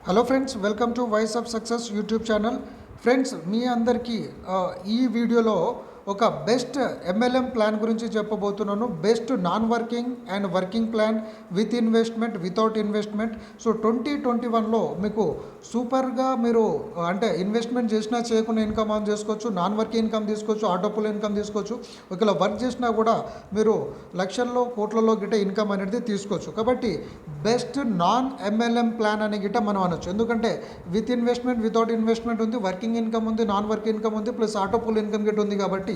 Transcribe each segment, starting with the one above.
Hello friends, welcome to voice of success YouTube channel. Friends, మీ అందరికీ ఈ వీడియోలో ఒక బెస్ట్ ఎంఎల్ఎం ప్లాన్ గురించి చెప్పబోతున్నాను. Best non working and working plan with investment, without investment. So 2021లో మీకు సూపర్గా మీరు అంటే ఇన్వెస్ట్మెంట్ చేసినా చేయకుండా ఇన్కమ్ ఆన్ చేసుకోవచ్చు, నాన్ వర్కింగ్ ఇన్కమ్ తీసుకోవచ్చు, ఆటోపుల్ ఇన్కమ్ తీసుకోవచ్చు. ఒకవేళ వర్క్ చేసినా కూడా మీరు లక్షల్లో కోట్లలో గిట్ట ఇన్కమ్ అనేది తీసుకోవచ్చు. కాబట్టి బెస్ట్ నాన్ ఎంఎల్ఎం ప్లాన్ అని గిట్ట మనం అనొచ్చు. ఎందుకంటే విత్ ఇన్వెస్ట్మెంట్, వితౌట్ ఇన్వెస్ట్మెంట్ ఉంది, వర్కింగ్ ఇన్కమ్ ఉంది, నాన్ వర్కింగ్ ఇన్కమ్ ఉంది, ప్లస్ ఆటోపుల్ ఇన్కమ్ గిట్ట ఉంది. కాబట్టి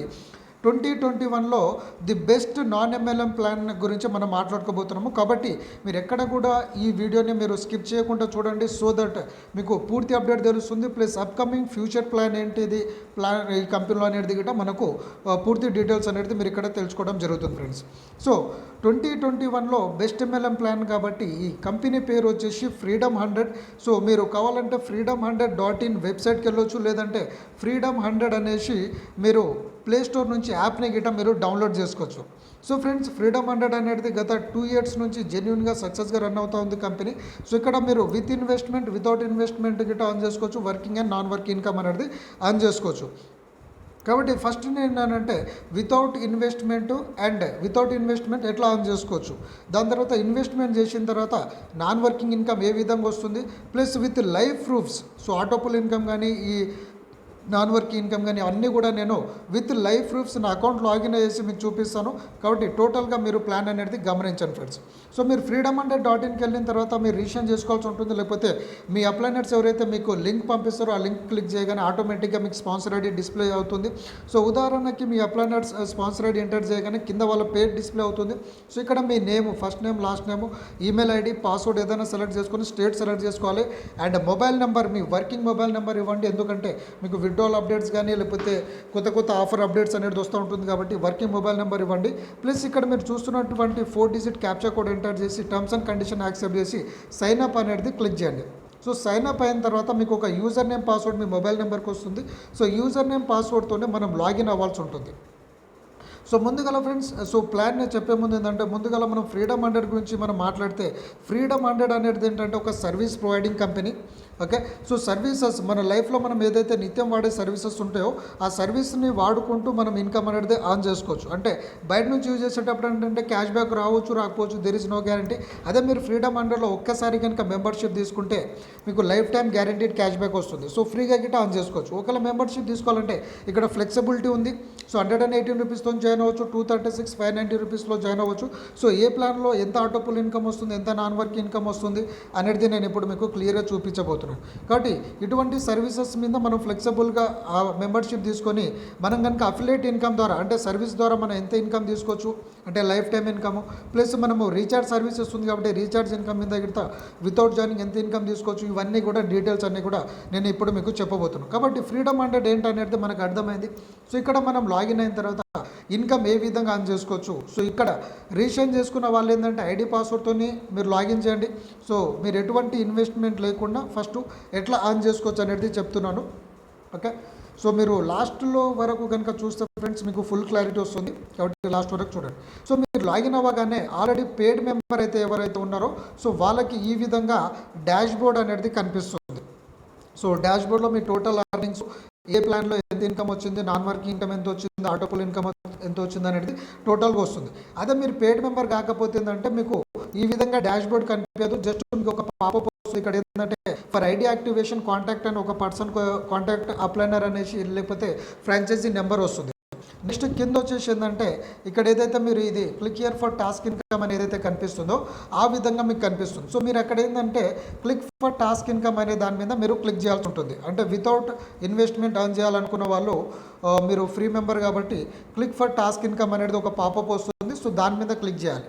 2021లో the best non MLM plan గురించి మనం మాట్లాడుకోబోతున్నాము. కాబట్టి మీరు ఎక్కడ కూడా ఈ వీడియోని మీరు స్కిప్ చేయకుండా చూడండి, సో దట్ మీకు పూర్తి అప్డేట్ తెలుస్తుంది. ప్లస్ అప్కమింగ్ ఫ్యూచర్ ప్లాన్ ఏంటిది, ప్లాన్ ఈ కంపెనీలో అనేది కూడా మనకు పూర్తి డీటెయిల్స్ అనేది మీరు ఇక్కడ తెలుసుకోవడం జరుగుతుంది ఫ్రెండ్స్. సో 2021లో బెస్ట్ ఎంఎల్ఎం ప్లాన్ కాబట్టి ఈ కంపెనీ పేరు వచ్చేసి Freedom100. సో మీరు కావాలంటే Freedom100.in వెబ్సైట్కి వెళ్ళొచ్చు, లేదంటే Freedom100 అనేసి మీరు ప్లే స్టోర్ నుంచి యాప్ని గిట్ట మీరు డౌన్లోడ్ చేసుకోవచ్చు. సో ఫ్రెండ్స్, Freedom100 అనేది గత 2 ఇయర్స్ నుంచి జెన్యున్గా సక్సెస్గా రన్ అవుతూ ఉంది కంపెనీ. సో ఇక్కడ మీరు విత్ ఇన్వెస్ట్మెంట్, వితౌట్ ఇన్వెస్ట్మెంట్ గిట్ట ఆన్ చేసుకోవచ్చు, working and non working income అనేది ఆన్ చేసుకోవచ్చు. కాబట్టి ఫస్ట్ ఏంటంటే వితౌట్ ఇన్వెస్ట్మెంట్ ఎట్లా ఆన్ చేసుకోవచ్చు, దాని తర్వాత ఇన్వెస్ట్మెంట్ చేసిన తర్వాత నాన్ వర్కింగ్ ఇన్కమ్ ఏ విధంగా వస్తుంది, plus with live proofs. So auto pool income కానీ ఈ నాన్ వర్కింగ్ ఇన్కమ్ కానీ అన్నీ కూడా నేను విత్ లైవ్ ప్రూఫ్స్ నా అకౌంట్ లాగిన్ చేసి మీకు చూపిస్తాను. కాబట్టి టోటల్గా మీరు ప్లాన్ అనేది గమనించండి ఫ్రెండ్స్. సో మీరు Freedom100.inకి వెళ్ళిన తర్వాత మీరు రిజిస్టర్ చేసుకోవాల్సి ఉంటుంది, లేకపోతే మీ అప్లైనర్స్ ఎవరైతే మీకు లింక్ పంపిస్తారో ఆ లింక్ క్లిక్ చేయగానే ఆటోమేటిక్గా మీకు స్పాన్సర్ ఐడి డిస్ప్లే అవుతుంది. సో ఉదాహరణకి మీ అప్లైనర్స్ స్పాన్సర్ ఐడి ఎంటర్ చేయగానే కింద వాళ్ళ పేరు డిస్ప్లే అవుతుంది. సో ఇక్కడ మీ name, first name, last name, email ID, password ఏదైనా సెలెక్ట్ చేసుకొని స్టేట్ సెలెక్ట్ చేసుకోవాలి. అండ్ మొబైల్ నెంబర్, మీ వర్కింగ్ మొబైల్ నెంబర్ ఇవ్వండి. ఎందుకంటే మీకు విడ్రాల్ అప్డేట్స్ కానీ లేకపోతే కొత్త ఆఫర్ అప్డేట్స్ అనేది వస్తూ ఉంటుంది. కాబట్టి వర్కింగ్ మొబైల్ నెంబర్ ఇవ్వండి. ప్లస్ ఇక్కడ మీరు చూస్తున్నటువంటి 4 డిజిట్ క్యాప్చా కోడ్ ఎంటర్ చేసి టర్మ్స్ అండ్ కండిషన్ యాక్సెప్ట్ చేసి సైన్ అప్ అనేది క్లిక్ చేయండి. సో సైన్ అప్ అయిన తర్వాత మీకు ఒక యూజర్ నేమ్, పాస్వర్డ్ మీ మొబైల్ నెంబర్కి వస్తుంది. సో యూజర్ నేమ్, పాస్వర్డ్తోనే మనం లాగిన్ అవ్వాల్సి ఉంటుంది. సో ముందుగల ఫ్రెండ్స్, సో ప్లాన్ చెప్పే ముందు ఏంటంటే ముందుగల మనం Freedom100 గురించి మనం మాట్లాడితే Freedom100 అనేది ఏంటంటే ఒక service providing company. Okay, so services మన లైఫ్లో మనం ఏదైతే నిత్యం వాడే సర్వీసెస్ ఉంటాయో ఆ సర్వీస్ని వాడుకుంటూ మనం ఇన్కమ్ అనేది ఆన్ చేసుకోవచ్చు. అంటే బయట నుంచి యూజ్ చేసేటప్పుడు ఏంటంటే క్యాష్ బ్యాక్ రావచ్చు, రాకపోవచ్చు, దెర్ ఇస్ నో గ్యారంటీ. అదే మీరు Freedom100లో ఒక్కసారి కనుక మెంబర్షిప్ తీసుకుంటే మీకు life time guaranteed cash back వస్తుంది. సో ఫ్రీగా గిట్ట ఆన్ చేసుకోవచ్చు. ఒకవేళ మెంబర్షిప్ తీసుకోవాలంటే ఇక్కడ ఫ్లెక్సిబిలిటీ ఉంది. సో 118 రూపీస్తో జాయిన్ అవ్వచ్చు, 236, 590 రూపీస్లో జాయిన్ అవ్వచ్చు. సో ఏ ప్లాన్లో ఎంత ఆటోపుల్ ఇన్కమ్ వస్తుంది, ఎంత నాన్ వర్క్ ఇన్కమ్ వస్తుంది అనేది నేను ఇప్పుడు మీకు క్లియర్గా చూపించబోతున్నాను. కాబట్టి ఇటువంటి సర్వీసెస్ మీద మనం ఫ్లెక్సిబుల్గా ఆ మెంబర్షిప్ తీసుకొని మనం కనుక అఫిలియేట్ ఇన్కమ్ ద్వారా అంటే సర్వీస్ ద్వారా మనం ఎంత ఇన్కమ్ తీసుకోవచ్చు అంటే లైఫ్ టైం ఇన్కమ్, ప్లస్ మనము రీఛార్జ్ సర్వీసెస్ ఉంది కాబట్టి రీఛార్జ్ ఇన్కమ్ మీద గిట్ట వితౌట్ జాయినింగ్ ఎంత ఇన్కమ్ తీసుకోవచ్చు, ఇవన్నీ కూడా డీటెయిల్స్ అన్నీ కూడా నేను ఇప్పుడు మీకు చెప్పబోతున్నాను. కాబట్టి Freedom100 ఏంటనేది మనకు అర్థమైంది. సో ఇక్కడ మనం లాగిన్ అయిన తర్వాత ఇన్కమ్ ఏ విధంగా ఆన్ చేసుకోవచ్చు. సో ఇక్కడ రిజిస్ట్రేషన్ చేసుకున్న వాళ్ళు ఏంటంటే ఐడి, పాస్వర్డ్తో మీరు లాగిన్ చేయండి. సో మీరు ఎటువంటి ఇన్వెస్ట్మెంట్ లేకుండా ఫస్ట్ ఎట్లా ఆన్ చేసుకోవచ్చు అనేది చెప్తున్నాను. ఓకే, సో మీరు లాస్ట్లో వరకు కనుక చూస్తే ఫ్రెండ్స్ మీకు ఫుల్ క్లారిటీ వస్తుంది. కాబట్టి లాస్ట్ వరకు చూడండి. సో మీరు లాగిన్ అవ్వగానే ఆల్రెడీ పెయిడ్ మెంబర్ అయితే ఎవరైతే ఉన్నారో సో వాళ్ళకి ఈ విధంగా డాష్ బోర్డ్ అనేది కనిపిస్తుంది. సో డాష్ బోర్డ్లో మీ టోటల్ అర్నింగ్స్, ఏ ప్లాన్లో ఎంత ఇన్కమ్ వచ్చింది, నాన్ వర్కింగ్ ఇన్కమ్ ఎంత వచ్చింది, ఆటోపుల్ ఇన్కమ్ ఎంత వచ్చింది అనేది టోటల్గా వస్తుంది. అదే మీరు పెయిడ్ మెంబర్ కాకపోతే ఏంటంటే మీకు ఈ విధంగా డాష్ బోర్డ్ కనిపించదు. జస్ట్ మీకు ఒక పాపప్ వస్తుంది. ఇక్కడ ఏంటంటే ఫర్ ఐడి యాక్టివేషన్ కాంటాక్ట్ అని ఒక పర్సన్ కాంటాక్ట్ అప్లైనర్ అనేసి లేకపోతే ఫ్రాంచైజీ నెంబర్ వస్తుంది. నెక్స్ట్ కింద వచ్చేసి ఏంటంటే ఇక్కడ ఏదైతే మీరు ఇది click here for task income అని ఏదైతే కనిపిస్తుందో ఆ విధంగా మీకు కనిపిస్తుంది. సో మీరు అక్కడ ఏంటంటే క్లిక్ ఫర్ టాస్క్ ఇన్కమ్ అనే దాని మీద మీరు క్లిక్ చేయాల్సి ఉంటుంది. అంటే వితౌట్ ఇన్వెస్ట్మెంట్ ఆన్ చేయాలనుకున్న వాళ్ళు మీరు ఫ్రీ మెంబర్ కాబట్టి క్లిక్ ఫర్ టాస్క్ ఇన్కమ్ అనేది ఒక పాపప్ వస్తుంది. సో దాని మీద క్లిక్ చేయాలి.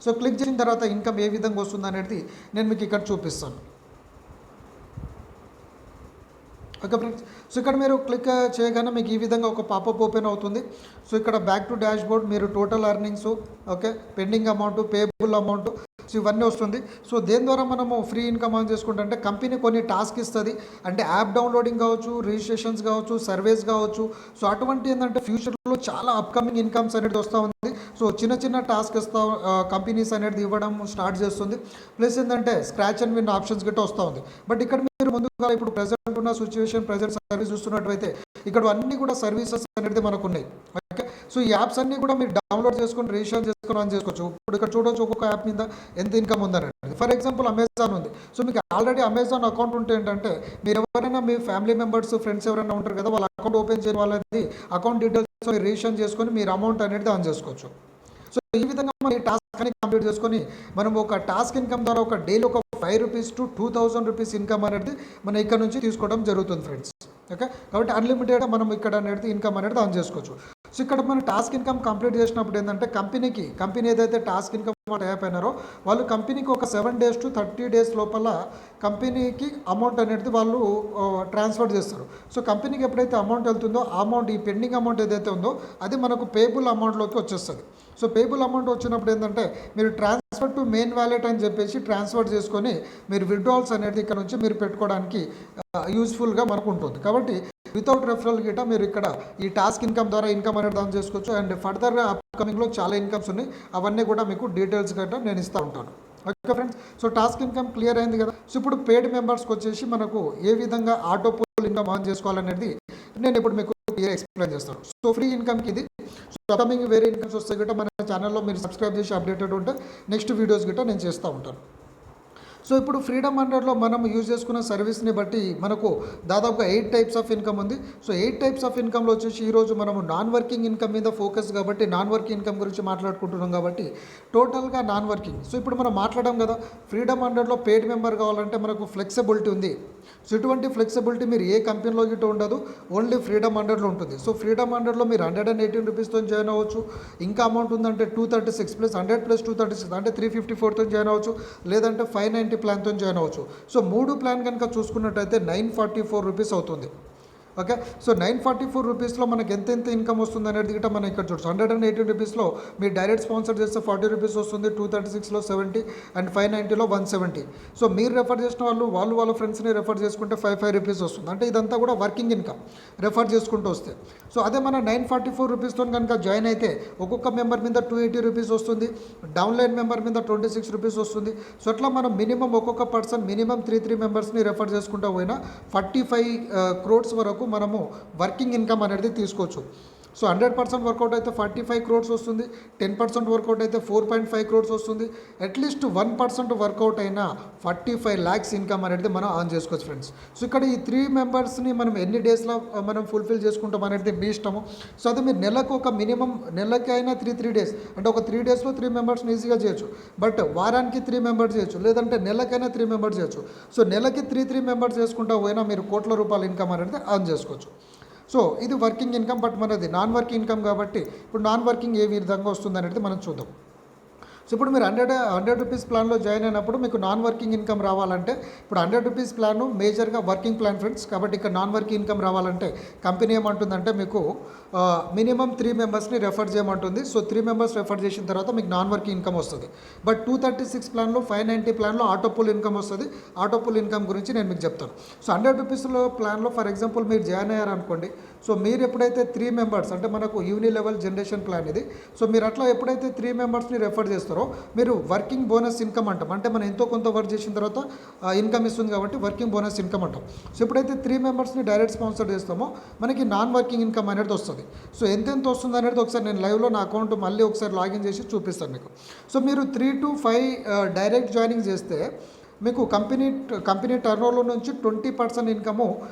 సో క్లిక్ చేసిన తర్వాత ఇన్కమ్ ఏ విధంగా వస్తుంది అనేది నేను మీకు ఇక్కడ చూపిస్తాను. ఓకే ఫ్రెండ్స్, సో ఇక్కడ మీరు క్లిక్ చేయగానే మీకు ఈ విధంగా ఒక పాపప్ ఓపెన్ అవుతుంది. సో ఇక్కడ బ్యాక్ టు డాష్ బోర్డ్, మీరు total earnings, okay, pending amount, payable amount, so ఇవన్నీ వస్తుంది. సో దేని ద్వారా మనము ఫ్రీ ఇన్కమ్ ఆన్ చేసుకుంటే అంటే కంపెనీ కొన్ని టాస్క్ ఇస్తుంది. అంటే యాప్ డౌన్లోడింగ్ కావచ్చు, రిజిస్ట్రేషన్స్ కావచ్చు, సర్వేస్ కావచ్చు. సో అటువంటి ఏంటంటే ఫ్యూచర్లో చాలా అప్కమింగ్ ఇన్కమ్స్ అనేది వస్తూ ఉంది. సో చిన్న చిన్న టాస్క్ ఇస్తా కంపెనీస్ అనేది ఇవ్వడం స్టార్ట్ చేస్తుంది. ప్లస్ ఏంటంటే స్క్రాచ్ అండ్ విన్ ఆప్షన్స్ గిట్ట వస్తూ ఉంది. బట్ ఇక్కడ మీరు ముందుగా ఇప్పుడు ప్రజెంట్ ఉన్న సిచ్యువేషన్ ప్రజెంట్ సర్వీస్ చూస్తున్నట్టయితే ఇక్కడ అన్నీ కూడా సర్వీసెస్ అనేది మనకు ఉన్నాయి. ఓకే, సో ఈ యాప్స్ అన్నీ కూడా మీరు డౌన్లోడ్ చేసుకొని రిజిస్టర్ చేసుకొని ఆన్ చేసుకోవచ్చు. ఇప్పుడు ఇక్కడ చూడవచ్చు ఒక్కొక్క యాప్ మీద ఎంత ఇన్కమ్ ఉందనేది. ఫర్ ఎగ్జాంపుల్ అమెజాన్ ఉంది. సో మీకు ఆల్రెడీ అమెజాన్ అకౌంట్ ఉంటే ఏంటంటే మీరు ఎవరైనా మీ ఫ్యామిలీ మెంబర్స్ ఫ్రెండ్స్ ఎవరైనా ఉంటారు కదా, వాళ్ళ అకౌంట్ ఓపెన్ చేయడం వాళ్ళది అకౌంట్ డీటెయిల్స్ రిజిస్టర్ చేసుకొని మీరు అమౌంట్ అనేది ఆన్ చేసుకోవచ్చు. సో ఈ విధంగా మన ఈ టాస్క్ అని కంప్లీట్ చేసుకొని మనం ఒక టాస్క్ ఇన్కమ్ ద్వారా ఒక డైలీ ఒక 5 రూపీస్ టు 2000 రూపీస్ ఇన్కమ్ అనేది మనం ఇక్కడ నుంచి తీసుకోవడం జరుగుతుంది ఫ్రెండ్స్. ఓకే, కాబట్టి అన్లిమిటెడ్ మనం ఇక్కడ అనేది ఇన్కమ్ అనేది ఆన్ చేసుకోవచ్చు. సో ఇక్కడ మనం టాస్క్ ఇన్కమ్ కంప్లీట్ చేసినప్పుడు ఏంటంటే కంపెనీ ఏదైతే టాస్క్ ఇన్కమ్ వాళ్ళు యాప్ అయినారో వాళ్ళు కంపెనీకి ఒక 7 days to 30 days లోపల కంపెనీకి అమౌంట్ అనేది వాళ్ళు ట్రాన్స్ఫర్ చేస్తారు. సో కంపెనీకి ఎప్పుడైతే అమౌంట్ వెళ్తుందో ఆ అమౌంట్, ఈ పెండింగ్ అమౌంట్ ఏదైతే ఉందో అది మనకు పేబుల్ అమౌంట్లోకి వచ్చేస్తుంది. సో పేబుల్ అమౌంట్ వచ్చినప్పుడు ఏంటంటే మీరు ట్రాన్స్ఫర్ టు మెయిన్ వ్యాలెట్ అని చెప్పేసి ట్రాన్స్ఫర్ చేసుకొని మీరు విత్డ్రాల్స్ అనేది ఇక్కడ నుంచి మీరు పెట్టుకోవడానికి యూస్ఫుల్గా మనకు ఉంటుంది. కాబట్టి వితౌట్ రెఫరల్ గిట్ట మీరు ఇక్కడ ఈ టాస్క్ ఇన్కమ్ ద్వారా ఇన్కమ్ అనేది ఆన్ చేసుకోవచ్చు. అండ్ ఫర్దర్గా అప్కమింగ్లో చాలా ఇన్కమ్స్ ఉన్నాయి, అవన్నీ కూడా మీకు డీటెయిల్స్ గట్రా నేను ఇస్తూ ఉంటాను. Okay friends, so task income clear అయింది కదా. సో ఇప్పుడు పెయిడ్ మెంబర్స్కి వచ్చేసి మనకు ఏ విధంగా ఆటో పుల్ ఇన్కమ్ ఆన్ చేసుకోవాలనేది నేను ఇప్పుడు మీకు క్లియర్ ఎక్స్ప్లెయిన్ చేస్తాను. సో ఫ్రీ ఇన్కమ్కి ఇది. సో అప్కమింగ్ వేరే ఇన్కమ్స్ వస్తే గిట్ట మన ఛానల్లో మీరు సబ్స్క్రైబ్ చేసి అప్డేటెడ్ ఉంటే నెక్స్ట్ వీడియోస్ గిట్ట నేను చేస్తూ ఉంటాను. సో ఇప్పుడు ఫ్రీడమ్ 100లో మనం యూజ్ చేసుకున్న సర్వీస్ని బట్టి మనకు దాదాపుగా 8 types ఆఫ్ ఇన్కమ్ ఉంది. సో 8 types ఆఫ్ ఇన్కమ్లో వచ్చేసి ఈరోజు మనము నాన్ వర్కింగ్ ఇన్కమ్ మీద ఫోకస్ కాబట్టి నాన్ వర్కింగ్ ఇన్కమ్ గురించి మాట్లాడుకుంటున్నాం కాబట్టి టోటల్గా నాన్ వర్కింగ్. సో ఇప్పుడు మనం మాట్లాడడం కదా, ఫ్రీడమ్ 100లో పెయిడ్ మెంబర్ కావాలంటే మనకు ఫ్లెక్సిబిలిటీ ఉంది. సో ఇటువంటి ఫ్లెక్సిబిలిటీ మీరు ఏ కంపెనీలో గిట్ట ఉండదు, ఓన్లీ ఫ్రీడమ్ 100లో ఉంటుంది. సో ఫ్రీడమ్ 100లో మీరు 118 రూపీస్తో జాయిన్ అవ్వచ్చు. ఇంకా అమౌంట్ ఉందంటే 236 ప్లస్ 100 ప్లస్ 236 అంటే 354తో జాయిన్ అవ్వచ్చు, లేదంటే 590 ప్లాన్తో జాయిన్ అవ్వచ్చు. సో 3 ప్లాన్ కనుక చూసుకున్నట్టయితే 944 రూపీస్ అవుతుంది. ఓకే, సో 944 రూపీస్లో మనకి ఎంత ఇన్కమ్ వస్తుంది అనేది గిట్ట మనం ఇక్కడ చూడవచ్చు. 118 రూపీస్లో మీరు డైరెక్ట్ స్పాన్సర్ చేస్తే 40 రూపీస్ వస్తుంది, 236లో 70 అండ్ 590లో 170. సో మీరు రెఫర్ చేసిన వాళ్ళు వాళ్ళ ఫ్రెండ్స్ని రెఫర్ చేసుకుంటే 5 రూపీస్ వస్తుంది. అంటే ఇదంతా కూడా వర్కింగ్ ఇన్కమ్ రెఫర్ చేసుకుంటూ వస్తే. సో అదే మన 944 రూపీస్తో కనుక జాయిన్ అయితే ఒక్కొక్క మెంబర్ మీద 280 రూపీస్ వస్తుంది, డౌన్లైన్ మెంబర్ మీద 26 రూపీస్ వస్తుంది. సో అట్లా మనం మినిమం ఒక్కొక్క పర్సన్ మినిమం 3 మెంబర్స్ని రెఫర్ చేసుకుంటూ పోయినా 45 crores వరకు మనము వర్కింగ్ ఇన్కమ్ అనేది తీసుకోవచ్చు. సో 100% వర్కౌట్ అయితే 45 crores వస్తుంది, 10% వర్కౌట్ అయితే 4.5 crores వస్తుంది, అట్లీస్ట్ 1% వర్కౌట్ అయినా 45 lakhs ఇన్కమ్ అనేది మనం ఆన్ చేసుకోవచ్చు ఫ్రెండ్స్. సో ఇక్కడ ఈ 3 మెంబర్స్ని మనం ఎన్ని డేస్లో మనం ఫుల్ఫిల్ చేసుకుంటాం అనేది మీ ఇష్టము. సో అది మీరు నెలకు ఒక మినిమం నెలకి అయినా 3 days అంటే ఒక 3 daysలో 3 మెంబర్స్ని ఈజీగా చేయొచ్చు. బట్ వారానికి 3 మెంబర్స్ చేయొచ్చు, లేదంటే నెలకైనా 3 మెంబర్స్ చేయొచ్చు. సో నెలకి 3 మెంబర్స్ చేసుకుంటా పోయినా మీరు కోట్ల రూపాయల ఇన్కమ్ అనేది ఆన్ చేసుకోవచ్చు. సో ఇది వర్కింగ్ ఇన్కమ్, బట్ మనది నాన్ వర్కింగ్ ఇన్కమ్ కాబట్టి ఇప్పుడు నాన్ వర్కింగ్ ఏ విధంగా వస్తుంది అనేది మనం చూద్దాం. సో ఇప్పుడు మీరు 100 రూపీస్ ప్లాన్లో జాయిన్ అయినప్పుడు మీకు నాన్ వర్కింగ్ ఇన్కమ్ రావాలంటే ఇప్పుడు 100 రూపీస్ ప్లాన్ మేజర్గా వర్కింగ్ ప్లాన్ ఫ్రెండ్స్. కాబట్టి ఇక్కడ నాన్ వర్కింగ్ ఇన్కమ్ రావాలంటే కంపెనీ ఏమంటుందంటే మీకు మినిమం 3 మెంబర్స్ని రెఫర్ చేయమంటుంది. సో 3 మెంబర్స్ రెఫర్ చేసిన తర్వాత మీకు నాన్ వర్కింగ్ ఇన్కమ్ వస్తుంది. బట్ 236 ప్లాన్లో 590 ప్లాన్లో ఆటో పుల్ ఇన్కమ్ వస్తుంది. ఆటో పుల్ ఇన్కమ్ గురించి నేను మీకు చెప్తాను. సో 100 రూపీస్లో ప్లాన్లో ఫర్ ఎగ్జాంపుల్ మీరు జాయిన్ అయ్యారనుకోండి. సో మీరు ఎప్పుడైతే 3 మెంబర్స్ అంటే మనకు యూని లెవెల్ జనరేషన్ ప్లాన్ ఇది. సో మీరు అట్లా ఎప్పుడైతే 3 మెంబర్స్ని రెఫర్ చేస్తారో మీరు వర్కింగ్ బోనస్ ఇన్కమ్ అంటాం. అంటే మనం ఎంతో కొంత వర్క్ చేసిన తర్వాత ఇన్కమ్ ఇస్తుంది కాబట్టి వర్కింగ్ బోనస్ ఇన్కమ్ అంటాం. సో ఎప్పుడైతే 3 మెంబర్స్ని డైరెక్ట్ స్పాన్సర్ చేస్తామో మనకి నాన్ వర్కింగ్ ఇన్కమ్ అనేది వస్తుంది. సో ఎంత వస్తుంది అనేది ఒకసారి నేను లైవ్లో నా అకౌంట్ మళ్ళీ ఒకసారి లాగిన్ చేసి చూపిస్తాను మీకు. సో మీరు 3 to 5 డైరెక్ట్ జాయినింగ్ చేస్తే మీకు కంపెనీ టర్నోవర్లో నుంచి 20% ఇన్కము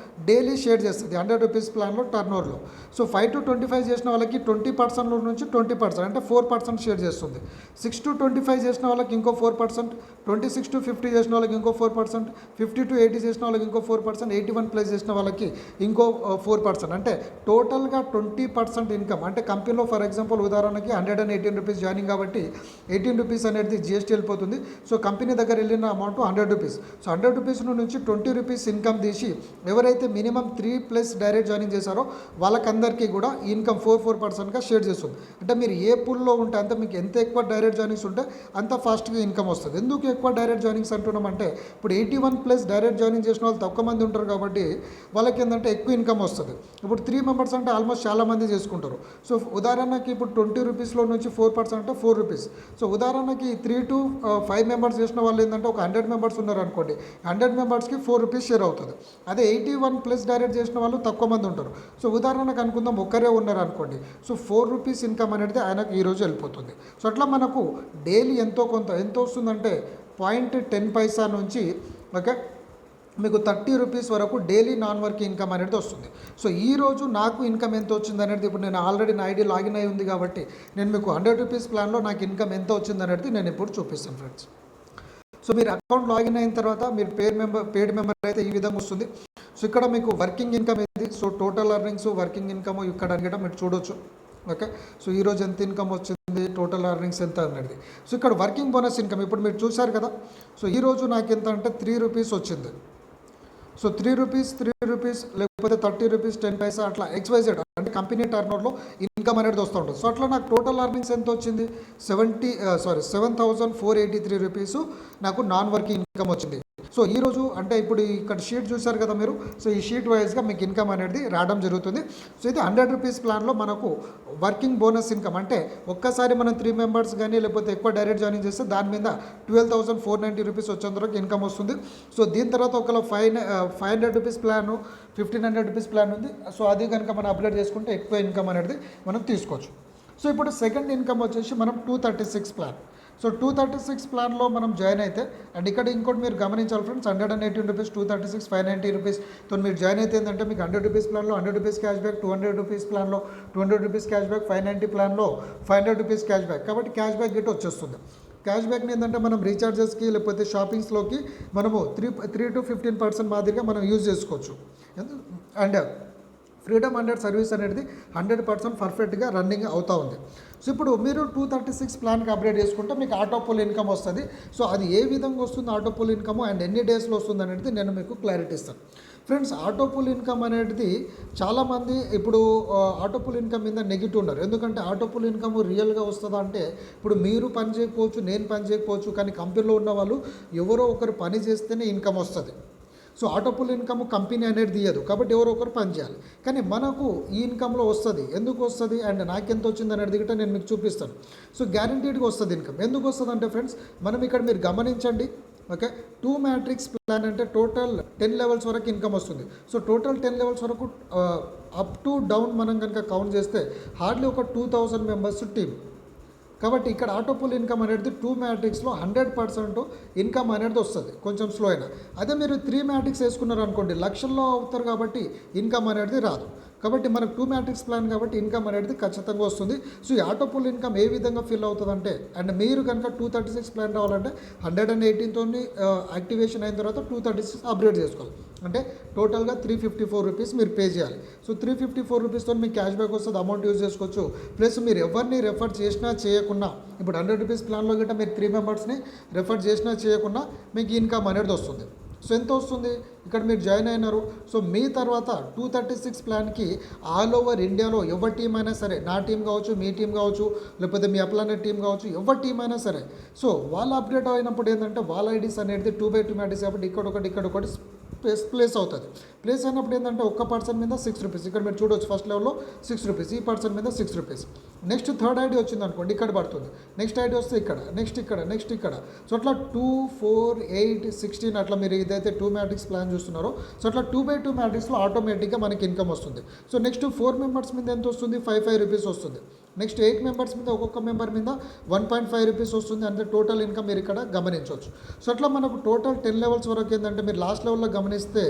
డైలీ షేర్ చేస్తుంది 100 రూపీస్ ప్లాన్లో టర్నోవర్లో. సో 5 to 25 చేసిన వాళ్ళకి 20%లో నుంచి 20% అంటే 4% షేర్ చేస్తుంది. 6 to 25 చేసిన వాళ్ళకి ఇంకో 4%, 26 to 50 చేసిన వాళ్ళకి ఇంకో 4%, 50 to 80 చేసిన వాళ్ళకి ఇంకో 4%, 81+ చేసిన వాళ్ళకి ఇంకో 4%. అంటే టోటల్గా 20% ఇన్కమ్. అంటే కంపెనీలో ఫర్ ఎగ్జాంపుల్ ఉదాహరణకి 118 రూపీస్ జాయినింగ్ కాబట్టి 18 రూపీస్ అనేది జిఎస్టీ వెళ్ళిపోతుంది. సో కంపెనీ దగ్గర వెళ్ళిన అమౌంట్ 100 రూపీస్. సో 100 రూపీస్ నుంచి 20 రూపీస్ ఇన్కమ్ తీసి ఎవరైతే మినిమం 3+ డైరెక్ట్ జాయినింగ్ చేశారో వాళ్ళకందరికీ కూడా ఇన్కమ్ 4%గా షేర్ చేస్తుంది. అంటే మీరు ఏ పూల్లో ఉంటే అంత మీకు ఎంత ఎక్కువ డైరెక్ట్ జాయినింగ్స్ ఉంటే అంత ఫాస్ట్గా ఇన్కమ్ వస్తుంది. ఎందుకు ఎక్కువ డైరెక్ట్ జాయినింగ్స్ అంటున్నామంటే ఇప్పుడు 81+ డైరెక్ట్ జాయినింగ్ చేసిన వాళ్ళు తక్కువ మంది ఉంటారు కాబట్టి వాళ్ళకి ఏంటంటే ఎక్కువ ఇన్కమ్ వస్తుంది. ఇప్పుడు 3 మెంబర్స్ అంటే ఆల్మోస్ట్ చాలామంది చేసుకుంటారు. సో ఉదాహరణకి ఇప్పుడు 20 రూపీస్లో నుంచి 4% అంటే 4 రూపీస్. సో ఉదాహరణకి 3 to 5 మెంబర్స్ చేసిన వాళ్ళు ఏంటంటే ఒక 100 మెంబర్స్ ఉన్నారు అనుకోండి, 100 మెంబర్స్కి 4 రూపీస్ షేర్ అవుతుంది. అదే 81+ డైరెక్ట్ చేసిన వాళ్ళు తక్కువ మంది ఉంటారు. సో ఉదాహరణకు అనుకుందాం ఒక్కరే ఉన్నారు అనుకోండి, సో 4 రూపీస్ ఇన్కమ్ అనేది ఆయనకు ఈరోజు వెళ్ళిపోతుంది. సో అట్లా మనకు డైలీ ఎంత వస్తుందంటే 0.10 నుంచి ఓకే మీకు 30 రూపీస్ వరకు డైలీ నాన్ వర్క్ ఇన్కమ్ అనేది వస్తుంది. సో ఈరోజు నాకు ఇన్కమ్ ఎంత వచ్చింది అనేది ఇప్పుడు నేను ఆల్రెడీ నా ఐడి లాగిన్ అయి ఉంది కాబట్టి నేను మీకు 100 రూపీస్ ప్లాన్లో నాకు ఇన్కమ్ ఎంత వచ్చింది అనేది నేను ఇప్పుడు చూపిస్తాను ఫ్రెండ్స్. సో మీరు అకౌంట్ లాగిన్ అయిన తర్వాత మీరు పెయిడ్ మెంబర్ అయితే ఈ విధంగా వస్తుంది. సో ఇక్కడ మీకు వర్కింగ్ ఇన్కమ్ ఇది. So total earnings working income ఇక్కడ అనగా మీరు చూడొచ్చు. ఓకే, సో ఈరోజు ఎంత ఇన్కమ్ వచ్చింది, టోటల్ ఎర్నింగ్స్ ఎంత అనేది. సో ఇక్కడ వర్కింగ్ బోనస్ ఇన్కమ్ ఇప్పుడు మీరు చూశారు కదా. సో ఈరోజు నాకు ఎంత అంటే 3 రూపీస్ వచ్చింది. సో 3 రూపీస్ లేకపోతే 30 రూపీస్ 10 పైసా అట్లా XYZ అంటే కంపెనీ టర్నోవర్లో ఇన్కమ్ అనేది వస్తూ ఉంటుంది. సో అట్లా నాకు టోటల్ ఎర్నింగ్స్ ఎంత వచ్చింది 7,483 రూపీస్ నాకు నాన్ వర్కింగ్ ఇన్కమ్ వచ్చింది. సో ఈరోజు అంటే ఇప్పుడు ఇక్కడ షీట్ చూశారు కదా మీరు. సో ఈ షీట్ వైజ్గా మీకు ఇన్కమ్ అనేది రావడం జరుగుతుంది. సో ఇది 100 రూపీస్ ప్లాన్లో మనకు వర్కింగ్ బోనస్ ఇన్కమ్ అంటే ఒక్కసారి మనం 3 మెంబర్స్ కానీ లేకపోతే ఎక్కువ డైరెక్ట్ జాయినింగ్ చేస్తే దాని మీద 12,490 రూపీస్ వచ్చేంత వరకు ఇన్కమ్ వస్తుంది. సో దీని తర్వాత ఒకవేళ 500 రూపీస్ ప్లాన్ 1,500 రూపీస్ ప్లాన్ ఉంది. సో అది కనుక మనం అప్లై చేసుకుంటే ఎక్కువ ఇన్కమ్ అనేది మనం తీసుకోవచ్చు. సో ఇప్పుడు సెకండ్ ఇన్కమ్ వచ్చేసి మనం 236 ప్లాన్. సో 236 ప్లాన్లో మనం జాయిన్ అయితే అండ్ ఇక్కడ ఇంకోటి మీరు గమనించాలి ఫ్రెండ్స్, 118 రూపీస్ 236 590 రూపీస్తో మీరు జాయిన్ అయితే ఏంటంటే మీకు 100 రూపీస్ ప్లాన్లో 100 రూపీస్ క్యాష్ బ్యాక్, 200 రూపీస్ ప్లాన్లో 200 రూపీస్ క్యాష్ బ్యాక్, 590 ప్లాన్లో 500 రూపీస్ క్యాష్ బ్యాక్. కాబట్టి క్యాష్ బ్యాక్ గిట్ వచ్చేస్తుంది. క్యాష్ బ్యాక్ని ఏంటంటే మనం రీఛార్జెస్కి లేకపోతే షాపింగ్స్లోకి మనము 3 to 15% మాదిరిగా మనం యూజ్ చేసుకోవచ్చు. అండ్ ఫ్రీడమ్ హండ్రెడ్ సర్వీస్ అనేది 100% పర్ఫెక్ట్గా రన్నింగ్ అవుతూ ఉంది. సో ఇప్పుడు మీరు 236 ప్లాన్కి అప్గ్రేడ్ చేసుకుంటే మీకు ఆటోపోల్ ఇన్కమ్ వస్తుంది. సో అది ఏ విధంగా వస్తుంది ఆటోపోల్ ఇన్కమ్ అండ్ ఎన్ని డేస్లో వస్తుంది అనేది నేను మీకు క్లారిటీ ఇస్తాను ఫ్రెండ్స్. ఆటోపోల్ ఇన్కమ్ అనేది చాలామంది ఇప్పుడు ఆటోపోల్ ఇన్కమ్ మీద నెగిటివ్ ఉన్నారు. ఎందుకంటే ఆటోపోల్ ఇన్కమ్ రియల్గా వస్తుందా అంటే ఇప్పుడు మీరు పని చేయకపోవచ్చు, నేను పని చేయకపోవచ్చు, కానీ కంపెనీలో ఉన్న వాళ్ళు ఎవరో ఒకరు పని చేస్తేనే ఇన్కమ్ వస్తుంది. సో ఆటోపోల్ ఇన్కమ్ కంపెనీ అనేది తీయదు, కాబట్టి ఎవరో ఒకరు పని చేయాలి. కానీ మనకు ఈ ఇన్కమ్లో వస్తుంది. ఎందుకు వస్తుంది అండ్ నాకెంత వచ్చింది అనేది గిట్ట నేను మీకు చూపిస్తాను. సో గ్యారంటీడ్గా వస్తుంది ఇన్కమ్. ఎందుకు వస్తుంది అంటే ఫ్రెండ్స్ మనం ఇక్కడ మీరు గమనించండి. ఓకే, 2 మ్యాట్రిక్స్ ప్లాన్ అంటే టోటల్ 10 లెవెల్స్ వరకు ఇన్కమ్ వస్తుంది. సో టోటల్ 10 లెవెల్స్ వరకు అప్ టు డౌన్ మనం కనుక కౌంట్ చేస్తే హార్డ్లీ ఒక 2,000 మెంబర్స్ టీమ్. కాబట్టి ఇక్కడ ఆటోపోల్ ఇన్కమ్ అనేది 2 మ్యాట్రిక్స్లో 100% ఇన్కమ్ అనేది వస్తుంది, కొంచెం స్లో అయినా. అదే మీరు 3 మ్యాట్రిక్స్ వేసుకున్నారు అనుకోండి లక్షల్లో అవుతారు కాబట్టి ఇన్కమ్ అనేది రాదు. కాబట్టి మనకు 2 మ్యాట్రిక్స్ ప్లాన్ కాబట్టి ఇన్కమ్ అనేది ఖచ్చితంగా వస్తుంది. సో ఈ ఆటోపోల్ ఇన్కమ్ ఏ విధంగా ఫిల్ అవుతుందంటే అండ్ మీరు కనుక 236 ప్లాన్ రావాలంటే 118తో యాక్టివేషన్ అయిన తర్వాత 236 అప్గ్రేడ్ చేసుకోవాలి. అంటే టోటల్గా 354 రూపీస్ మీరు పే చేయాలి. సో 354 రూపీస్తో మీకు క్యాష్ బ్యాక్ వస్తుంది, అమౌంట్ యూజ్ చేసుకోవచ్చు. ప్లస్ మీరు ఎవరిని రెఫర్ చేసినా చేయకున్నా ఇప్పుడు 100 రూపీస్ ప్లాన్లో గిట్ట మీరు 3 మెంబర్స్ని రెఫర్ చేసినా చేయకున్నా మీకు ఇన్కమ్ అనేది వస్తుంది. సో ఎంత వస్తుంది ఇక్కడ మీరు జాయిన్ అయినారు. సో మీ తర్వాత 236 ప్లాన్కి ఆల్ ఓవర్ ఇండియాలో ఎవరి టీం అయినా సరే, నా టీం కావచ్చు, మీ టీం కావచ్చు, లేకపోతే మీ అప్లానెట్ టీం కావచ్చు, ఎవరి టీం అయినా సరే, సో వాళ్ళు అప్డేట్ అయినప్పుడు ఏంటంటే వాళ్ళ ఐడీస్ అనేది 2x2 మ్యాట్రిక్స్ కాబట్టి ఇక్కడొకటి ప్లేస్ అవుతుంది. ప్లేస్ అయినప్పుడు ఏంటంటే ఒక్క పర్సన్ మీద 6 రూపీస్. ఇక్కడ మీరు చూడవచ్చు ఫస్ట్ లెవెల్లో 6 రూపీస్, ఈ పర్సన్ మీద 6 రూపీస్. నెక్స్ట్ థర్డ్ ఐడి వచ్చింది అనుకోండి ఇక్కడ పడుతుంది. నెక్స్ట్ ఐడి వస్తే ఇక్కడ, నెక్స్ట్ ఇక్కడ. సో అట్లా 2, 4, 8, 16 అట్లా మీరు ఏదైతే 2 మ్యాట్రిక్స్ ప్లాన్ చూస్తున్నారో సో అట్లా 2x2 మ్యాట్రిక్స్లో ఆటోమేటిక్గా మనకి ఇన్కమ్ వస్తుంది. సో నెక్స్ట్ 4 మెంబర్స్ మీద ఎంత వస్తుంది 5 రూపీస్ వస్తుంది. నెక్స్ట్ 8 మెంబర్స్ మీద ఒక్కొక్క మెంబర్ మీద 1.5 రూపీస్ వస్తుంది. అంటే టోటల్ ఇన్కమ్ మీరు ఇక్కడ గమనించవచ్చు. సో అట్లా మనకు టోటల్ 10 లెవెల్స్ వరకు ఏంటంటే మీరు లాస్ట్ లెవెల్లో గమనిస్తే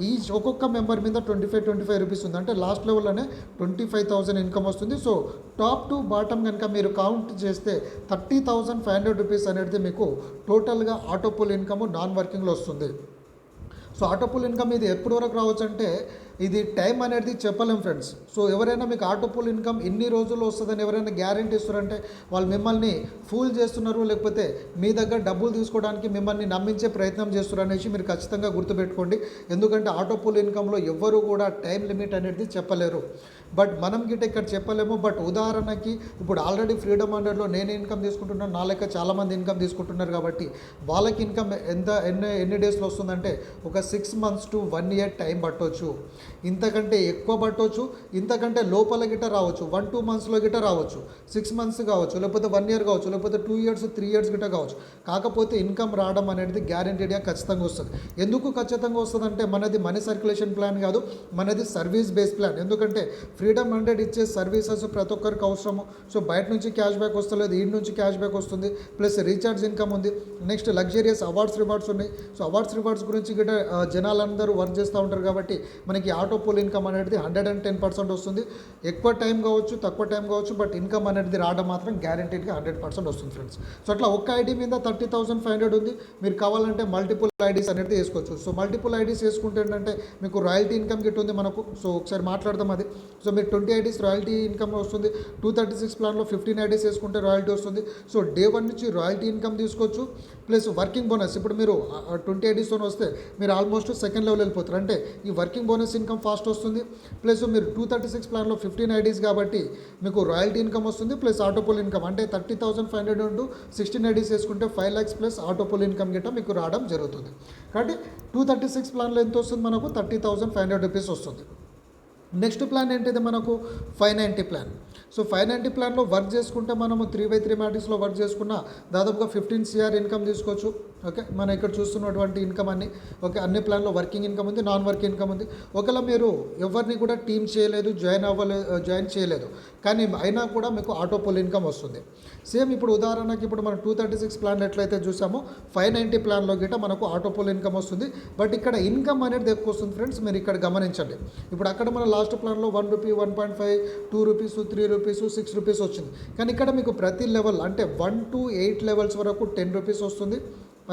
ఈ ఒక్కొక్క మెంబర్ మీద 25 రూపీస్ ఉంది. అంటే లాస్ట్ లెవెల్లోనే 25,000 ఇన్కమ్ వస్తుంది. సో టాప్ టు బాటమ్ కనుక మీరు కౌంట్ చేస్తే 30,500 రూపీస్ అనేది మీకు టోటల్గా ఆటోపోల్ ఇన్కమ్ నాన్ వర్కింగ్లో వస్తుంది. సో ఆటోపోల్ ఇన్కమ్ ఇది ఎప్పటి వరకు రావచ్చు అంటే ఇది టైం అనేది చెప్పలేం ఫ్రెండ్స్. సో ఎవరైనా మీకు ఆటోపోల్ ఇన్కమ్ ఇన్ని రోజుల్లో వస్తుందని ఎవరైనా గ్యారెంటీ ఇస్తారంటే వాళ్ళు మిమ్మల్ని ఫూల్ చేస్తున్నారు, లేకపోతే మీ దగ్గర డబ్బులు తీసుకోవడానికి మిమ్మల్ని నమ్మించే ప్రయత్నం చేస్తున్నారు అనేసి మీరు ఖచ్చితంగా గుర్తుపెట్టుకోండి. ఎందుకంటే ఆటోపోల్ ఇన్కంలో ఎవ్వరూ కూడా టైం లిమిట్ అనేది చెప్పలేరు. బట్ మనం గిట్ట ఇక్కడ చెప్పలేము. బట్ ఉదాహరణకి ఇప్పుడు ఆల్రెడీ ఫ్రీడమ్ హండ్రెడ్లో నేను ఇన్కమ్ తీసుకుంటున్నాను, నా లెక్క చాలామంది ఇన్కమ్ తీసుకుంటున్నారు కాబట్టి వాళ్ళకి ఇన్కమ్ ఎన్ని డేస్లో వస్తుందంటే ఒక 6 months to 1 year టైం పట్టవచ్చు, ఇంతకంటే ఎక్కువ పట్టవచ్చు, ఇంతకంటే లోపల గిట్ట రావచ్చు, 1-2 monthsలో గిట్ట రావచ్చు, 6 months కావచ్చు, లేకపోతే 1 year కావచ్చు, లేకపోతే 2 years 3 years గిట్ట కావచ్చు. కాకపోతే ఇన్కమ్ రావడం అనేది గ్యారెంటీడ్గా ఖచ్చితంగా వస్తుంది. ఎందుకు ఖచ్చితంగా వస్తుంది అంటే మనది మనీ సర్క్యులేషన్ ప్లాన్ కాదు, మనది సర్వీస్ బేస్డ్ ప్లాన్. ఎందుకంటే ఫ్రీడమ్ 100 ఇచ్చే సర్వీసెస్ ప్రతి ఒక్కరికి అవసరము. సో బయట నుంచి క్యాష్ బ్యాక్ వస్తలేదు, ఈ నుంచి క్యాష్ బ్యాక్ వస్తుంది, ప్లస్ రీఛార్జ్ ఇన్కమ్ ఉంది, నెక్స్ట్ లగ్జరియస్ అవార్డ్స్ రివార్డ్స్ ఉన్నాయి. సో అవార్డ్స్ రివార్డ్స్ గురించి గిట్ట జనాలందరూ వర్క్ చేస్తూ ఉంటారు కాబట్టి మనకి ఆటో పోల్ ఇన్కమ్ అనేది 110% వస్తుంది. ఎక్కువ టైం కావచ్చు, తక్కువ టైం కావచ్చు, బట్ ఇన్కమ్ అనేది రావడం మాత్రం గ్యారెంటీడ్గా 100% వస్తుంది ఫ్రెండ్స్. సో అట్లా ఒక్క ఐడి మీద 30,500 ఉంది. మీరు కావాలంటే మల్టిపుల్ ఐడీస్ అనేది వేసుకోవచ్చు. సో మల్టిపుల్ ఐడీస్ వేసుకుంటే ఏంటంటే మీకు రాయల్టీ ఇన్కమ్ గిట్ ఉంది మనకు. సో ఒకసారి మాట్లాడదాం అది. సో మీరు 20 ఐడీస్ రాయల్టీ ఇన్కమ్ వస్తుంది. 236 ప్లాన్లో 15 ఐడీస్ వేసుకుంటే రాయల్టీ వస్తుంది. సో డే 1 నుంచి రాయల్టీ ఇన్కమ్ తీసుకోవచ్చు, ప్లస్ వర్కింగ్ బోనస్. ఇప్పుడు మీరు 20 ఐడీస్తో వస్తే మీరు ఆల్మోస్ట్ సెకండ్ లెవెల్ వెళ్ళిపోతారు. అంటే ఈ వర్కింగ్ బోనస్ ఇన్కమ్ ఫాస్ట్ వస్తుంది, ప్లస్ మీరు 236 ప్లాన్లో 15 ఐడీస్ కాబట్టి మీకు రాయల్టీ ఇన్కమ్ వస్తుంది, ప్లస్ ఆటోపోల్ ఇన్కమ్. అంటే 30,500 ఉంటూ 16 ఐడీస్ వేసుకుంటే 5 lakhs ప్లస్ ఆటోపోల్ ఇన్కమ్ గిట్ట మీకు రావడం జరుగుతుంది. కాబట్టి 236 ప్లాన్లో ఎంత వస్తుంది మనకు 30,500 రూపీస్ వస్తుంది. నెక్స్ట్ ప్లాన్ ఏంటిది మనకు 590 ప్లాన్. సో 590 ప్లాన్లో వర్క్ చేసుకుంటే మనము 3/3 మ్యాట్రిక్స్లో వర్క్ చేసుకున్న దాదాపుగా 15 CR ఇన్కమ్ తీసుకోవచ్చు. ఓకే, మనం ఇక్కడ చూస్తున్నటువంటి ఇన్కమ్ అన్ని ఓకే, అన్ని ప్లాన్లో వర్కింగ్ ఇన్కమ్ ఉంది, నాన్ వర్కింగ్ ఇన్కమ్ ఉంది. ఒకవేళ మీరు ఎవరిని కూడా టీమ్ చేయలేదు, జాయిన్ చేయలేదు, కానీ అయినా కూడా మీకు ఆటోపోల్ ఇన్కమ్ వస్తుంది. సేమ్ ఇప్పుడు ఉదాహరణకి ఇప్పుడు మనం 236 ప్లాన్ ఎట్లయితే చూసామో 590 ప్లాన్లో గిట్ట మనకు ఆటోపోల్ ఇన్కమ్ వస్తుంది. బట్ ఇక్కడ ఇన్కమ్ అనేది ఎక్కువ వస్తుంది ఫ్రెండ్స్, మీరు ఇక్కడ గమనించండి. ఇప్పుడు అక్కడ మన లాస్ట్ ప్లాన్లో 1 రూపీ, 1.5, 2 రూపీస్, 3 రూపీస్, 6 రూపీస్ వచ్చింది. కానీ ఇక్కడ మీకు ప్రతి లెవెల్ అంటే 1 to 8 లెవెల్స్ వరకు 10 రూపీస్ వస్తుంది.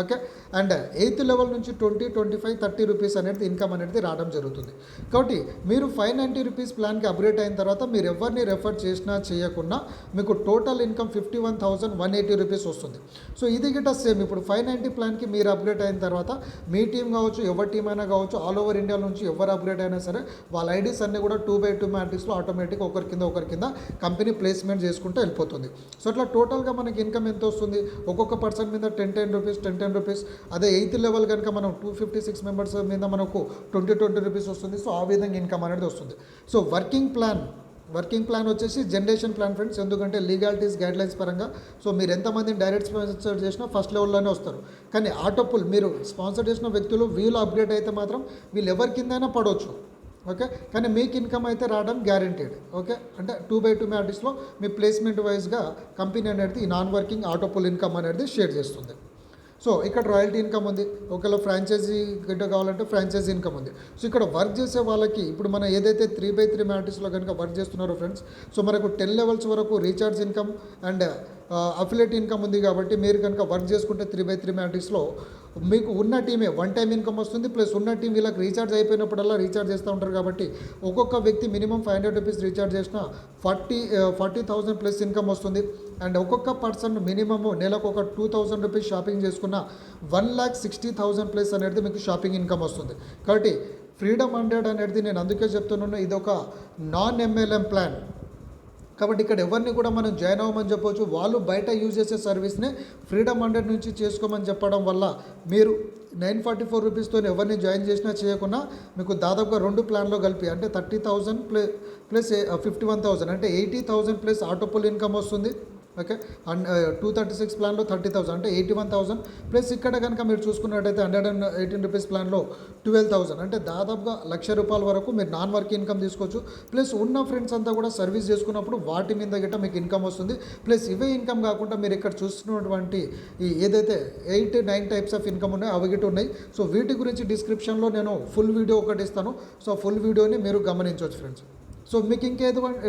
ఓకే, అండ్ 8th లెవెల్ నుంచి 20, 25, 30 రూపీస్ అనేది ఇన్కమ్ అనేది రావడం జరుగుతుంది. కాబట్టి మీరు 590 రూపీస్ ప్లాన్కి అప్గ్రేడ్ అయిన తర్వాత మీరు ఎవరిని రెఫర్ చేసినా చేయకుండా మీకు టోటల్ ఇన్కమ్ 51,180 రూపీస్ వస్తుంది. సో ఇది గిట్ట సేమ్ ఇప్పుడు 590 ప్లాన్కి మీరు అప్గ్రేడ్ అయిన తర్వాత మీ టీం కావచ్చు, ఎవరి టీం అయినా కావచ్చు, ఆల్ ఓవర్ ఇండియా నుంచి ఎవరు అప్గ్రేడ్ అయినా సరే వాళ్ళ ఐడీస్ అన్నీ కూడా 2/2 మ్యాట్రిక్స్లో ఆటోమేటిక్ ఒకరి కింద కంపెనీ ప్లేస్మెంట్ చేసుకుంటూ వెళ్ళిపోతుంది. సో అట్లా టోటల్గా మనకి ఇన్కమ్ ఎంత వస్తుంది, ఒక్కొక్క పర్సన్ మీద 10 రూపీస్, 10 రూపీస్. అదే 8th లెవెల్ కనుక మనం 256 మెంబర్స్ మీద మనకు 20 రూపీస్ వస్తుంది. సో ఆ విధంగా ఇన్కమ్ అనేది వస్తుంది. సో వర్కింగ్ ప్లాన్ వచ్చేసి జనరేషన్ ప్లాన్ ఫ్రెండ్స్. ఎందుకంటే లీగాలిటీస్ గైడ్లైన్స్ పరంగా సో మీరు ఎంతమందిని డైరెక్ట్ స్పాన్సర్ చేసినా ఫస్ట్ లెవెల్లోనే వస్తారు. కానీ ఆటోపుల్ మీరు స్పాన్సర్ చేసిన వ్యక్తులు వీళ్ళు అప్గ్రేడ్ అయితే మాత్రం వీళ్ళు ఎవరి కిందైనా పడవచ్చు. ఓకే, కానీ మీకు ఇన్కమ్ అయితే రావడం గ్యారెంటీడ్. ఓకే, అంటే 2/2 మ్యాట్రిక్స్లో మీ ప్లేస్మెంట్ వైజ్గా కంపెనీ అనేది ఈ నాన్ వర్కింగ్ ఆటోపుల్ ఇన్కమ్ అనేది షేర్ చేస్తుంది. సో ఇక్కడ రాయల్టీ ఇన్కమ్ ఉంది, ఒకవేళ ఫ్రాంచైజీ గిట్ట కావాలంటే ఫ్రాంచైజీ ఇన్కమ్ ఉంది. సో ఇక్కడ వర్క్ చేసే వాళ్ళకి ఇప్పుడు మనం ఏదైతే 3/3 మ్యాట్రిక్స్లో కనుక వర్క్ చేస్తున్నారో ఫ్రెండ్స్, సో మనకు 10 లెవెల్స్ వరకు recharge income and affiliate income ఉంది. కాబట్టి మీరు కనుక వర్క్ చేసుకుంటే 3/3 మ్యాట్రిక్స్లో మీకు ఉన్న టీమే 1 టైం ఇన్కమ్ వస్తుంది, ప్లస్ ఉన్న టీం వీళ్ళకి రీఛార్జ్ అయిపోయినప్పుడల్లా రీఛార్జ్ చేస్తూ ఉంటారు. కాబట్టి ఒక్కొక్క వ్యక్తి మినిమం 500 రూపీస్ రీఛార్జ్ చేసినా 40,000 ప్లస్ ఇన్కమ్ వస్తుంది. అండ్ ఒక్కొక్క పర్సన్ మినిమమ్ నెలకు ఒక 2,000 రూపీస్ షాపింగ్ చేసుకున్న 1,60,000 ప్లస్ అనేది మీకు షాపింగ్ ఇన్కమ్ వస్తుంది. కాబట్టి ఫ్రీడమ్ 100 అనేది నేను అందుకే చెప్తున్నాను, ఇది ఒక నాన్ MLM ప్లాన్. కాబట్టి ఇక్కడ ఎవరిని కూడా మనం జాయిన్ అవ్వమని చెప్పవచ్చు. వాళ్ళు బయట యూజ్ చేసే సర్వీస్నే ఫ్రీడమ్ 100 నుంచి చేసుకోమని చెప్పడం వల్ల మీరు 944 రూపీస్తో ఎవరిని జాయిన్ చేసినా చేయకుండా మీకు దాదాపుగా 2 ప్లాన్లో కలిపి అంటే 30,000 ప్లస్ 51,000 అంటే 80,000 ప్లస్ ఆటోపోల్ ఇన్కమ్ వస్తుంది. ఓకే, అండ్ 236 ప్లాన్లో 30,000 అంటే 81,000 ప్లస్ ఇక్కడ కనుక మీరు చూసుకున్నట్టయితే 118 రూపీస్ ప్లాన్లో 12,000 అంటే దాదాపుగా ₹1,00,000 వరకు మీరు నాన్ వర్క్ ఇన్కమ్ తీసుకోవచ్చు. ప్లస్ ఉన్న ఫ్రెండ్స్ అంతా కూడా సర్వీస్ చేసుకున్నప్పుడు వాటి మీద గిట్ట మీకు ఇన్కమ్ వస్తుంది. ప్లస్ ఇవే ఇన్కమ్ కాకుండా మీరు ఇక్కడ చూస్తున్నటువంటి ఈ ఏదైతే 8-9 టైప్స్ ఆఫ్ ఇన్కమ్ ఉన్నాయో అవి గిట్ట ఉన్నాయి. సో వీటి గురించి డిస్క్రిప్షన్లో నేను ఫుల్ వీడియో ఒకటి ఇస్తాను. సో ఫుల్ వీడియోని మీరు గమనించవచ్చు ఫ్రెండ్స్. సో మీకు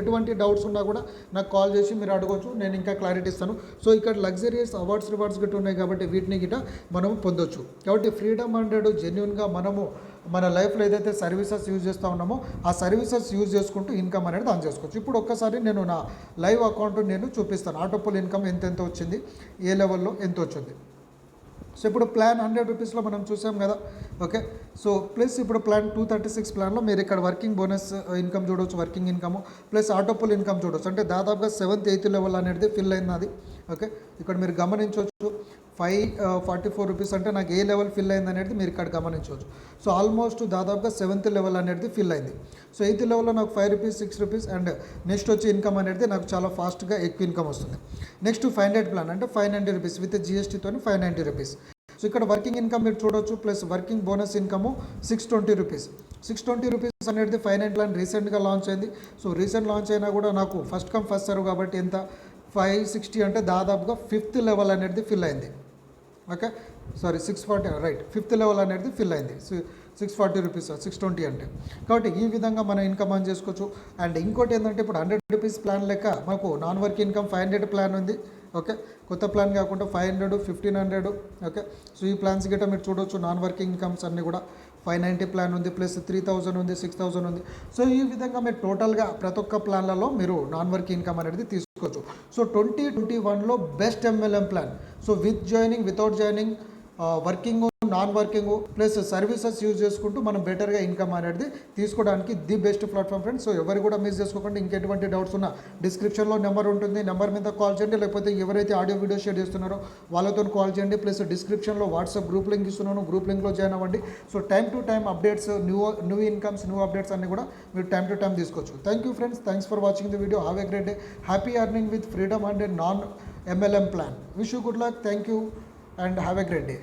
ఎటువంటి డౌట్స్ ఉన్నా కూడా నాకు కాల్ చేసి మీరు అడగవచ్చు, నేను ఇంకా క్లారిటీ ఇస్తాను. సో ఇక్కడ లగ్జరియస్ అవార్డ్స్ రివార్డ్స్ గిట్ట ఉన్నాయి కాబట్టి వీటిని గిట్ట మనము పొందొచ్చు. కాబట్టి ఫ్రీడమ్ 100 జెన్యున్గా మనము మన లైఫ్లో ఏదైతే సర్వీసెస్ యూజ్ చేస్తూ ఉన్నామో ఆ సర్వీసెస్ యూజ్ చేసుకుంటూ ఇన్కమ్ అనేది దాని చేసుకోవచ్చు. ఇప్పుడు ఒక్కసారి నేను నా లైవ్ అకౌంట్ నేను చూపిస్తాను. ఆటోపోల్ ఇన్కమ్ ఎంత వచ్చింది, ఏ లెవెల్లో ఎంత వచ్చింది. సో ఇప్పుడు ప్లాన్ 100 రూపీస్లో మనం చూసాం కదా. ఓకే, సో ప్లస్ ఇప్పుడు ప్లాన్ 236 ప్లాన్లో మీరు ఇక్కడ వర్కింగ్ బోనస్ ఇన్కమ్ చూడవచ్చు, working income plus autopool income చూడవచ్చు. అంటే దాదాపుగా 7th 8th లెవెల్ అనేది ఫిల్ అయింది అది. ఓకే, ఇక్కడ మీరు గమనించవచ్చు 544 రూపీస్ అంటే నాకు ఏ లెవెల్ ఫిల్ అయింది అనేది మీరు ఇక్కడ గమనించవచ్చు. సో ఆల్మోస్ట్ దాదాపుగా 7th లెవెల్ అనేది ఫిల్ అయింది. సో 8th లెవెల్లో నాకు 5 రూపీస్ 6 రూపీస్ అండ్ నెక్స్ట్ వచ్చి ఇన్కమ్ అనేది నాకు చాలా ఫాస్ట్గా ఎక్కువ ఇన్కమ్ వస్తుంది. నెక్స్ట్ 500 ప్లాన్ అంటే 590 రూపీస్ విత్ జిఎస్టీతో 590 రూపీస్. సో ఇక్కడ వర్కింగ్ ఇన్కమ్ మీరు చూడవచ్చు, plus working bonus income 620 rupees. 620 rupees అనేది 590 ప్లాన్ రీసెంట్గా లాంచ్ అయింది. సో రీసెంట్ లాంచ్ అయినా కూడా నాకు ఫస్ట్ కమ్ ఫస్ట్ సర్వ్ కాబట్టి ఎంత 560 అంటే దాదాపుగా 5th లెవెల్ అనేది ఫిల్ అయింది. Okay, sorry 640 right, 5th level అనేది ఫిల్ అయింది. 640 రూపీస్ 620 అంటే. కాబట్టి ఈ విధంగా మనం ఇన్కమ్ ఆన్ చేసుకోవచ్చు. అండ్ ఇంకోటి ఏంటంటే ఇప్పుడు 100 రూపీస్ ప్లాన్ లెక్క మనకు నాన్ వర్క్ ఇన్కమ్ 500 ప్లాన్ ఉంది. ఓకే, కొత్త ప్లాన్ కాకుండా 500 1500. ఓకే, సో ఈ ప్లాన్స్ గిట్ట మీరు చూడవచ్చు. నాన్ వర్కింగ్ ఇన్కమ్స్ అన్నీ కూడా 590 ప్లాన్ ఉంది, ప్లస్ 3000 ఉంది, 6000 ఉంది. సో ఈ విధంగా మీరు టోటల్గా ప్రతి ఒక్క ప్లాన్లలో మీరు నాన్ వర్కింగ్ ఇన్కమ్ అనేది తీసుకోవచ్చు. సో 2021లో best MLM plan. So with joining, without joining, working, non working plus services use చేసుకుంటూ మనం బెటర్గా ఇన్కమ్ అనేది తీసుకోవడానికి the best platform friends. So ఎవరు కూడా మిస్ చేసుకోకండి. ఇంకెటువంటి డౌట్స్ ఉన్నా డిస్క్రిప్షన్లో నెంబర్ ఉంటుంది, నెంబర్ మీద కాల్ చేయండి. లేకపోతే ఎవరైతే ఆడియో వీడియో షేర్ చేస్తున్నారో వాళ్ళతో కాల్ చేయండి. ప్లస్ డిస్క్రిప్షన్లో వాట్సాప్ గ్రూప్ లింక్ ఇస్తున్నాను, గ్రూప్ లింక్లో జాయిన్ అవ్వండి. So time to time updates, new incomes, new updates అన్ని కూడా మీరు టైం టు టైం తీసుకోవచ్చు. Thank you friends, thanks for watching the video. Have a great day. Happy earning with freedom and non MLM plan. Wish you good luck. Thank you and have a great day.